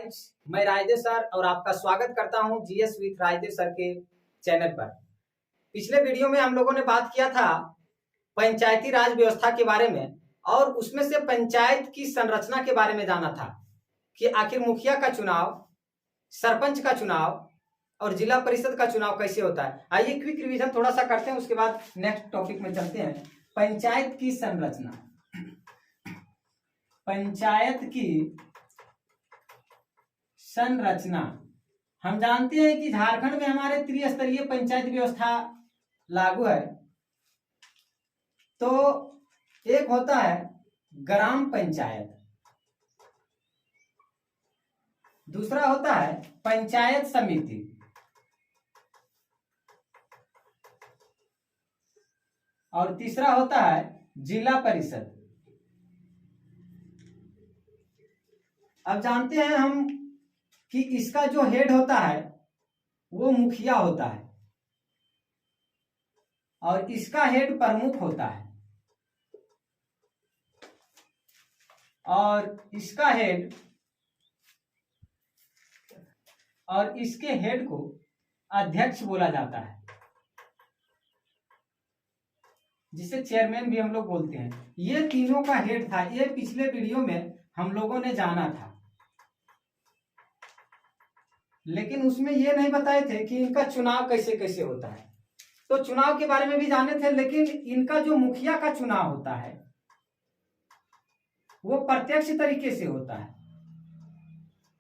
Guys, मैं रायदेव sir और आपका स्वागत करता हूं जीएस विथ रायदेव सर के चैनल पर। पिछले वीडियो में हम लोगों ने बात किया था पंचायती राज व्यवस्था के बारे में और उसमें से पंचायत की संरचना के बारे में जाना था कि आखिर मुखिया का चुनाव, सरपंच का चुनाव और जिला परिषद का चुनाव कैसे होता है। आइए क्विक रिवीजन थोड़ा सा करते हैं, उसके बाद नेक्स्ट टॉपिक में चलते हैं। पंचायत की संरचना। पंचायत की संरचना हम जानते हैं कि झारखंड में हमारे त्रिस्तरीय पंचायत व्यवस्था लागू है। तो एक होता है ग्राम पंचायत, दूसरा होता है पंचायत समिति, और तीसरा होता है जिला परिषद। अब जानते हैं हम कि इसका जो हेड होता है वो मुखिया होता है और इसका हेड प्रमुख होता है और इसका हेड और इसके हेड को अध्यक्ष बोला जाता है, जिसे चेयरमैन भी हम लोग बोलते हैं। ये तीनों का हेड था, ये पिछले वीडियो में हम लोगों ने जाना था, लेकिन उसमें ये नहीं बताए थे कि इनका चुनाव कैसे कैसे होता है। तो चुनाव के बारे में भी जाने थे, लेकिन इनका जो मुखिया का चुनाव होता है वो प्रत्यक्ष तरीके से होता है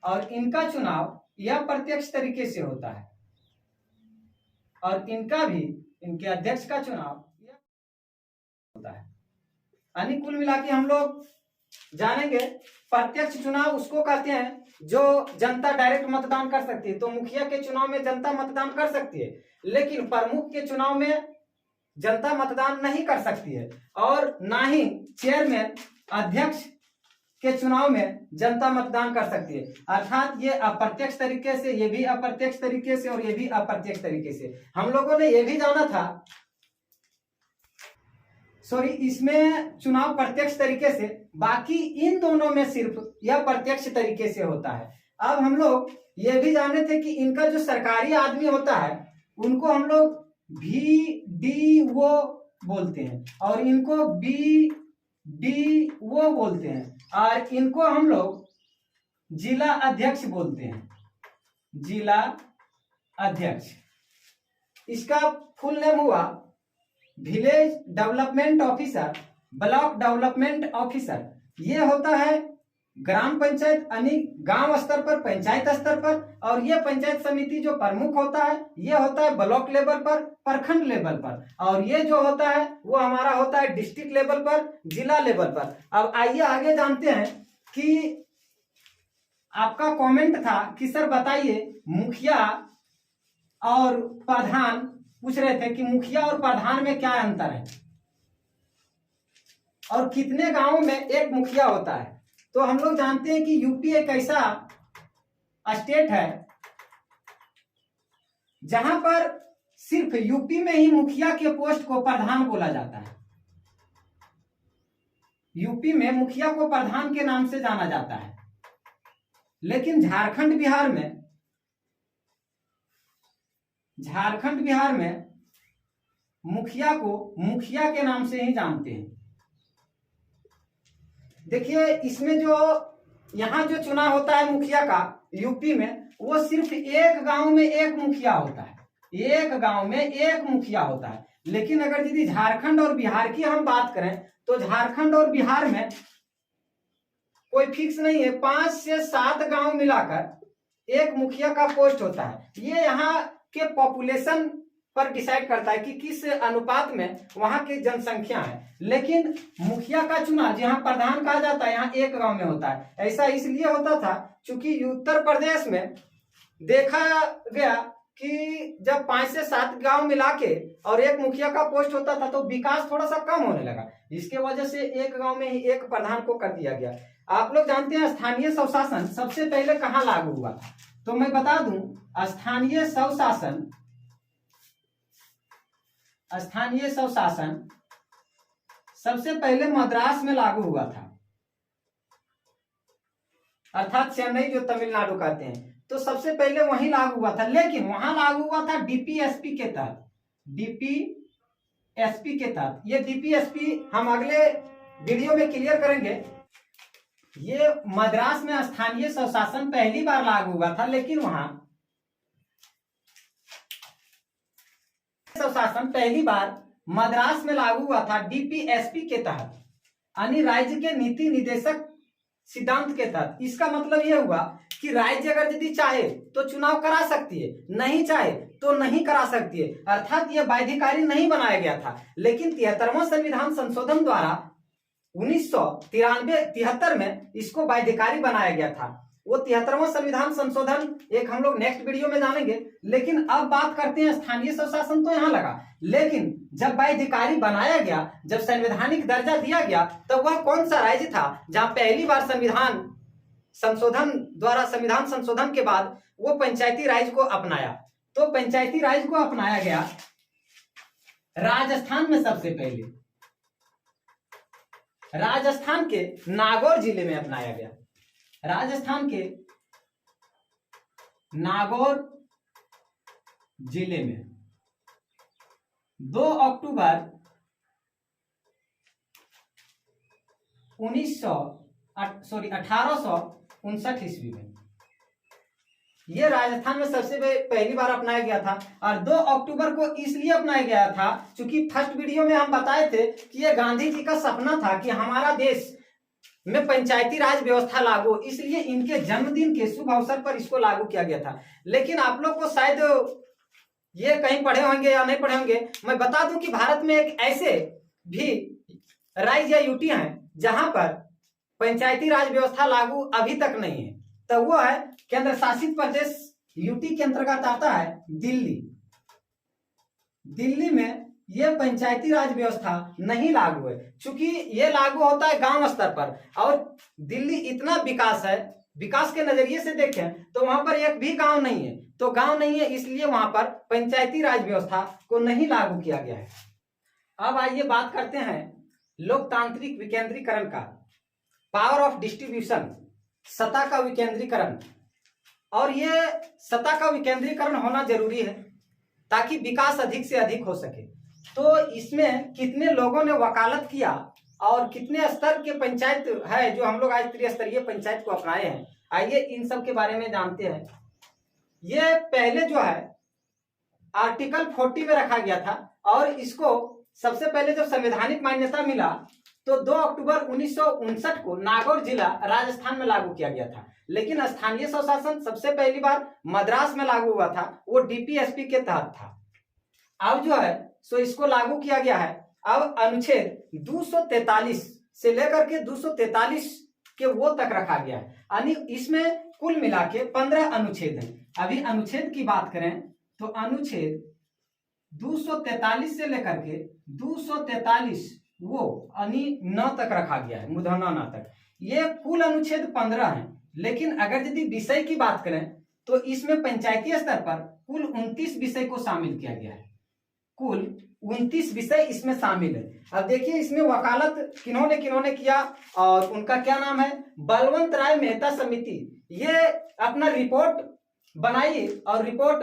और इनका चुनाव यह प्रत्यक्ष तरीके से होता है और इनका भी, इनके अध्यक्ष का चुनाव होता है। यानी कुल मिला के हम लोग जानेंगे प्रत्यक्ष चुनाव उसको कहते हैं जो जनता डायरेक्ट मतदान कर सकती है। तो मुखिया के चुनाव में जनता मतदान कर सकती है, लेकिन प्रमुख के चुनाव में जनता मतदान नहीं कर सकती है, और ना ही चेयरमैन, अध्यक्ष के चुनाव में जनता मतदान कर सकती है। अर्थात ये अप्रत्यक्ष तरीके से, ये भी अप्रत्यक्ष तरीके से और ये भी अप्रत्यक्ष तरीके से। हम लोगों ने ये भी जाना था, सॉरी, इसमें चुनाव प्रत्यक्ष तरीके से, बाकी इन दोनों में सिर्फ यह प्रत्यक्ष तरीके से होता है। अब हम लोग ये भी जाने थे कि इनका जो सरकारी आदमी होता है उनको हम लोग VDO बोलते हैं और इनको BDO बोलते हैं और इनको हम लोग जिला अध्यक्ष बोलते हैं। जिला अध्यक्ष, इसका फुल नेम हुआ village development officer, block development officer. ये होता है ग्राम पंचायत यानी गांव स्तर पर, पंचायत स्तर पर, और ये पंचायत समिति जो प्रमुख होता है ये होता है ब्लॉक लेवल पर, प्रखंड लेवल पर, और ये जो होता है वो हमारा होता है डिस्ट्रिक्ट लेवल पर, जिला लेवल पर। अब आइए आगे जानते हैं कि आपका कमेंट था कि सर बताइए मुखिया और प्रधान, पूछ रहे थे कि मुखिया और प्रधान में क्या अंतर है और कितने गांवों में एक मुखिया होता है। तो हम लोग जानते हैं कि यूपी एक ऐसा स्टेट है जहां पर सिर्फ यूपी में ही मुखिया के पोस्ट को प्रधान बोला जाता है। यूपी में मुखिया को प्रधान के नाम से जाना जाता है, लेकिन झारखंड बिहार में मुखिया को मुखिया के नाम से ही जानते हैं। देखिए, इसमें जो यहां जो चुनाव होता है मुखिया का यूपी में, वो सिर्फ एक गांव में एक मुखिया होता है, एक गांव में एक मुखिया होता है। लेकिन अगर यदि झारखंड और बिहार की हम बात करें तो झारखंड और बिहार में कोई फिक्स नहीं है, 5 से 7 गांव मिलाकर एक मुखिया का पोस्ट होता है। ये यहाँ के पॉपुलेशन पर डिसाइड करता है कि किस अनुपात में वहां की जनसंख्या है। लेकिन मुखिया का चुनाव जहां प्रधान कहा जाता है यहाँ एक गांव में होता है। ऐसा इसलिए होता था क्योंकि उत्तर प्रदेश में देखा गया कि जब 5 से 7 गांव मिला के और एक मुखिया का पोस्ट होता था तो विकास थोड़ा सा कम होने लगा। इसके वजह से एक गांव में ही एक प्रधान को कर दिया गया। आप लोग जानते हैं स्थानीय स्वशासन सबसे पहले कहाँ लागू हुआ था? तो मैं बता दूं, स्थानीय स्वशासन सबसे पहले मद्रास में लागू हुआ था। अर्थात चेन्नई जो तमिलनाडु कहते हैं, तो सबसे पहले वहीं लागू हुआ था, लेकिन वहां लागू हुआ था डीपीएसपी के तहत। डीपीएसपी के तहत, ये डीपीएसपी हम अगले वीडियो में क्लियर करेंगे। ये मद्रास में स्थानीय स्वशासन पहली बार लागू हुआ था, लेकिन वहां स्वशासन पहली बार मद्रास में लागू हुआ था डीपीएसपी के तहत, यानी राज्य के नीति निदेशक सिद्धांत के तहत। इसका मतलब यह हुआ कि राज्य अगर यदि चाहे तो चुनाव करा सकती है, नहीं चाहे तो नहीं करा सकती है, अर्थात यह बाध्यकारी नहीं बनाया गया था। लेकिन 73वां संविधान संशोधन द्वारा 1973 में इसको बाध्यकारी बनाया गया था। वो 73वां संविधान संशोधन एक हम लोग नेक्स्ट वीडियो में जानेंगे। लेकिन अब बात करते हैं स्थानीय स्वशासन, तो यहां लगा, लेकिन जब बाध्यकारी बनाया गया, जब संवैधानिक दर्जा दिया गया, तो वह कौन सा राज्य था जहां पहली बार संविधान संशोधन द्वारा, संविधान संशोधन के बाद वो पंचायती राज को अपनाया? तो पंचायती राज को अपनाया गया राजस्थान में। सबसे पहले राजस्थान के नागौर जिले में अपनाया गया। राजस्थान के नागौर जिले में 2 अक्टूबर 1859 ईस्वी में यह राजस्थान में सबसे पहली बार अपनाया गया था। और 2 अक्टूबर को इसलिए अपनाया गया था क्योंकि फर्स्ट वीडियो में हम बताए थे कि यह गांधी जी का सपना था कि हमारा देश में पंचायती राज व्यवस्था लागू, इसलिए इनके जन्मदिन के शुभ अवसर पर इसको लागू किया गया था। लेकिन आप लोग को शायद ये कहीं पढ़े होंगे या नहीं पढ़े होंगे, मैं बता दूं कि भारत में एक ऐसे भी राज्य या यूटी हैं जहां पर पंचायती राज व्यवस्था लागू अभी तक नहीं है, तो वो है केंद्र शासित प्रदेश यूटी के अंतर्गत आता है दिल्ली। दिल्ली में यह पंचायती राज व्यवस्था नहीं लागू है, क्योंकि यह लागू होता है गांव स्तर पर, और दिल्ली इतना विकास है, विकास के नजरिए से देखें तो वहां पर एक भी गांव नहीं है, तो गांव नहीं है इसलिए वहां पर पंचायती राज व्यवस्था को नहीं लागू किया गया है। अब आइए बात करते हैं लोकतांत्रिक विकेंद्रीकरण का, पावर ऑफ डिस्ट्रीब्यूशन, सत्ता का विकेंद्रीकरण। और ये सत्ता का विकेंद्रीकरण होना जरूरी है ताकि विकास अधिक से अधिक हो सके। तो इसमें कितने लोगों ने वकालत किया और कितने स्तर के पंचायत है जो हम लोग आज त्रिस्तरीय पंचायत को अपनाए हैं, आइए इन सब के बारे में जानते हैं। ये पहले जो है आर्टिकल 40 में रखा गया था, और इसको सबसे पहले जब संवैधानिक मान्यता मिला तो 2 अक्टूबर 1959 को नागौर जिला राजस्थान में लागू किया गया था। लेकिन स्थानीय स्वशासन सबसे पहली बार मद्रास में लागू हुआ था, वो डीपीएसपी के तहत था। अब जो है सो इसको लागू किया गया है। अब अनुच्छेद 243 से लेकर के 243 के वो तक रखा गया है, यानी इसमें कुल मिला के 15 अनुच्छेद हैं। अभी अनुच्छेद की बात करें तो अनुच्छेद 243 से लेकर के 243 वो यानी 9 तक रखा गया है, मुधना 9 तक। ये कुल अनुच्छेद 15 हैं। लेकिन अगर यदि विषय की बात करें तो इसमें पंचायती स्तर पर कुल 29 विषय को शामिल किया गया है, कुल 29 विषय इसमें शामिल है। अब देखिए इसमें वकालत किन्होंने किन्होंने किया, और उनका क्या नाम है, बलवंत राय मेहता समिति। ये अपना रिपोर्ट बनाई और रिपोर्ट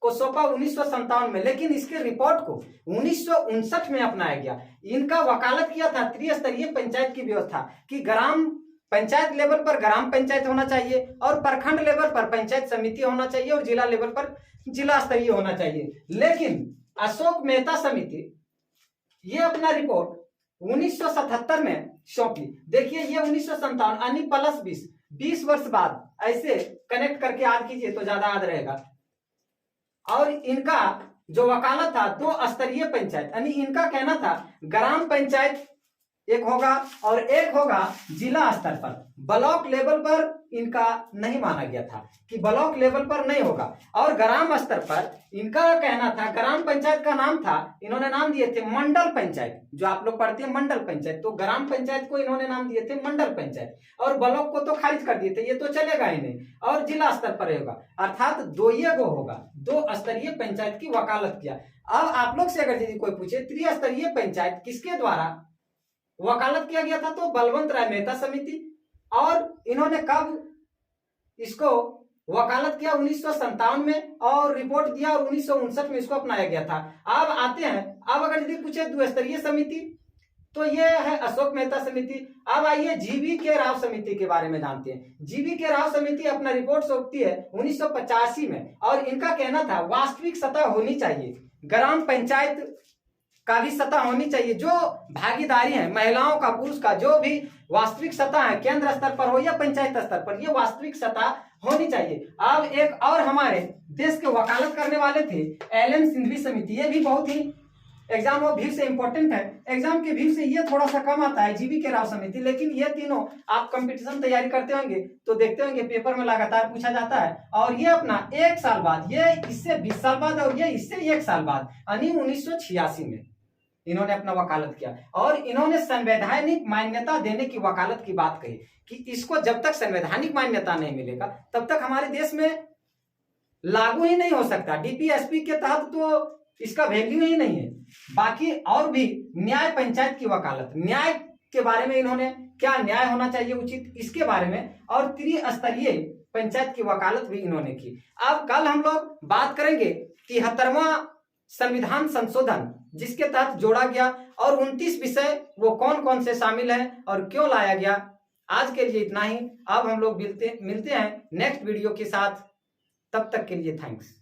को सौंपा 1957 में, लेकिन इसके रिपोर्ट को 1959 में अपनाया गया। इनका वकालत किया था त्रिस्तरीय पंचायत की व्यवस्था कि ग्राम पंचायत लेवल पर ग्राम पंचायत होना चाहिए, और प्रखंड लेवल पर पंचायत समिति होना चाहिए, और जिला लेवल पर जिला स्तरीय होना चाहिए। लेकिन अशोक मेहता समिति ये अपना रिपोर्ट 1977 में सौंपी। देखिए ये 1957 यानी प्लस 20 वर्ष बाद, ऐसे कनेक्ट करके याद कीजिए तो ज्यादा याद रहेगा। और इनका जो वकालत था 2 स्तरीय पंचायत, यानी इनका कहना था ग्राम पंचायत एक होगा और एक होगा जिला स्तर पर। ब्लॉक लेवल पर इनका नहीं माना गया था कि ब्लॉक लेवल पर नहीं होगा, और ग्राम स्तर पर इनका कहना था, ग्राम पंचायत का नाम था, इन्होंने नाम दिए थे मंडल पंचायत, जो आप लोग पढ़ते हैं मंडल पंचायत, तो ग्राम पंचायत को इन्होंने नाम दिए थे मंडल पंचायत, और ब्लॉक को तो खारिज कर दिए थे, ये तो चलेगा ही नहीं, और जिला स्तर पर होगा, अर्थात 2 होगा, 2 स्तरीय पंचायत की वकालत किया। अब आप लोग से अगर यदि कोई पूछे त्रिस्तरीय पंचायत किसके द्वारा वकालत किया गया था, तो बलवंत राय मेहता समिति, और इन्होंने कब इसको वकालत किया? 1957 में, और रिपोर्ट दिया और 1959 में इसको अपनाया गया था। अब आते हैं, अब अगर यदि पूछे द्विस्तरीय समिति, तो ये है अशोक मेहता समिति। अब आइए जीवी के राव समिति के बारे में जानते हैं। जीवी के राव समिति अपना रिपोर्ट सौंपती है 1985 में, और इनका कहना था वास्तविक सतह होनी चाहिए, ग्राम पंचायत का भी सतह होनी चाहिए, जो भागीदारी है महिलाओं का, पुरुष का, जो भी वास्तविक सतह है, केंद्र स्तर पर हो या पंचायत स्तर पर, ये वास्तविक सतह होनी चाहिए। अब एक और हमारे देश के वकालत करने वाले थे एलएन सिंघवी समिति। ये भी बहुत ही एग्जाम और व्यू से इंपॉर्टेंट है। एग्जाम के व्यू से ये थोड़ा सा कम आता है, जीवी के राव समिति, लेकिन ये तीनों आप कंपटीशन तैयारी करते होंगे तो देखते होंगे पेपर में लगातार पूछा जाता है। और ये अपना 1 साल बाद, ये इससे 20 साल बाद और ये इससे 1 साल बाद, यानी 1986 में इन्होंने अपना वकालत किया, और इन्होंने संवैधानिक मान्यता देने की वकालत की बात कही कि इसको जब तक संवैधानिक मान्यता नहीं मिलेगा तब तक हमारे देश में लागू ही नहीं हो सकता। डीपीएसपी के तहत तो इसका वैल्यू ही नहीं है। बाकी और भी न्याय पंचायत की वकालत, न्याय के बारे में इन्होंने, क्या न्याय होना चाहिए उचित, इसके बारे में, और त्रिस्तरीय पंचायत की वकालत भी इन्होंने की। अब कल हम लोग बात करेंगे 73वां संविधान संशोधन जिसके तहत जोड़ा गया, और 29 विषय वो कौन कौन से शामिल है और क्यों लाया गया। आज के लिए इतना ही। अब हम लोग मिलते हैं नेक्स्ट वीडियो के साथ। तब तक के लिए थैंक्स।